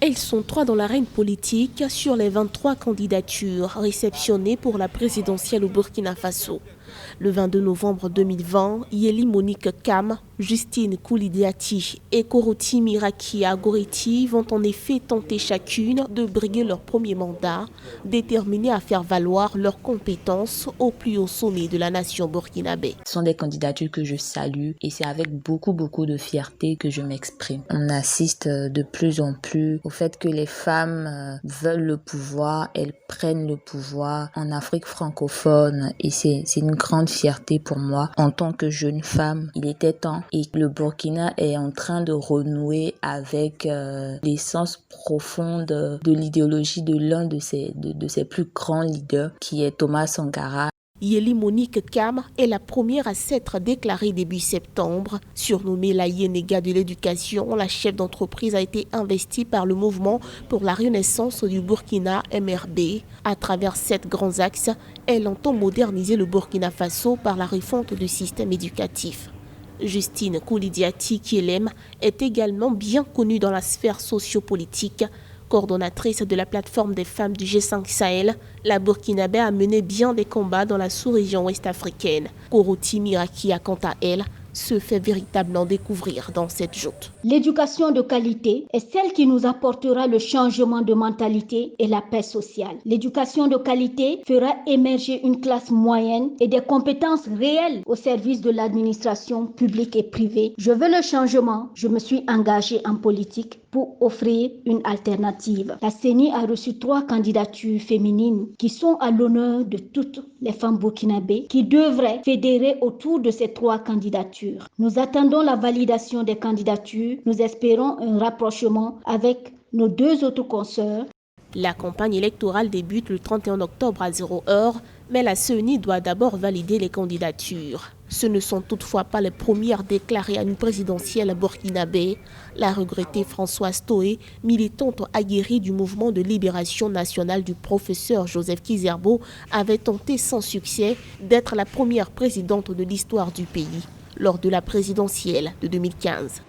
Elles sont 3 dans l'arène politique sur les 23 candidatures réceptionnées pour la présidentielle au Burkina Faso. Le 22 novembre 2020, Yeli Monique Kam, Justine Koulidiati et Koroti Mirakia Goreti vont en effet tenter chacune de briguer leur premier mandat, déterminées à faire valoir leurs compétences au plus haut sommet de la nation burkinabé. Ce sont des candidatures que je salue et c'est avec beaucoup de fierté que je m'exprime. On assiste de plus en plus au fait que les femmes veulent le pouvoir, elles prennent le pouvoir en Afrique francophone et c'est une grande fierté pour moi en tant que jeune femme. Il était temps et le Burkina est en train de renouer avec l'essence profonde de l'idéologie de l'un de ses plus grands leaders qui est Thomas Sankara. Yeli Monique Kam est la première à s'être déclarée début septembre. Surnommée la Yénéga de l'éducation, la chef d'entreprise a été investie par le mouvement pour la renaissance du Burkina MRB. À travers 7 grands axes, elle entend moderniser le Burkina Faso par la refonte du système éducatif. Justine Koulidiati Kielem est également bien connue dans la sphère sociopolitique. Coordonnatrice de la plateforme des femmes du G5 Sahel, la Burkinabé a mené bien des combats dans la sous-région ouest-africaine. Koroti Mirakia, quant à elle, se fait véritablement découvrir dans cette joute. L'éducation de qualité est celle qui nous apportera le changement de mentalité et la paix sociale. L'éducation de qualité fera émerger une classe moyenne et des compétences réelles au service de l'administration publique et privée. Je veux le changement. Je me suis engagée en politique pour offrir une alternative. La CENI a reçu 3 candidatures féminines qui sont à l'honneur de toutes les femmes burkinabées qui devraient fédérer autour de ces 3 candidatures. Nous attendons la validation des candidatures. Nous espérons un rapprochement avec nos 2 autres consoeurs. La campagne électorale débute le 31 octobre à 0h, mais la CENI doit d'abord valider les candidatures. Ce ne sont toutefois pas les premières déclarées à une présidentielle burkinabé. La regrettée Françoise Toé, militante aguerrie du mouvement de libération nationale du professeur Joseph Kizerbo, avait tenté sans succès d'être la première présidente de l'histoire du pays lors de la présidentielle de 2015.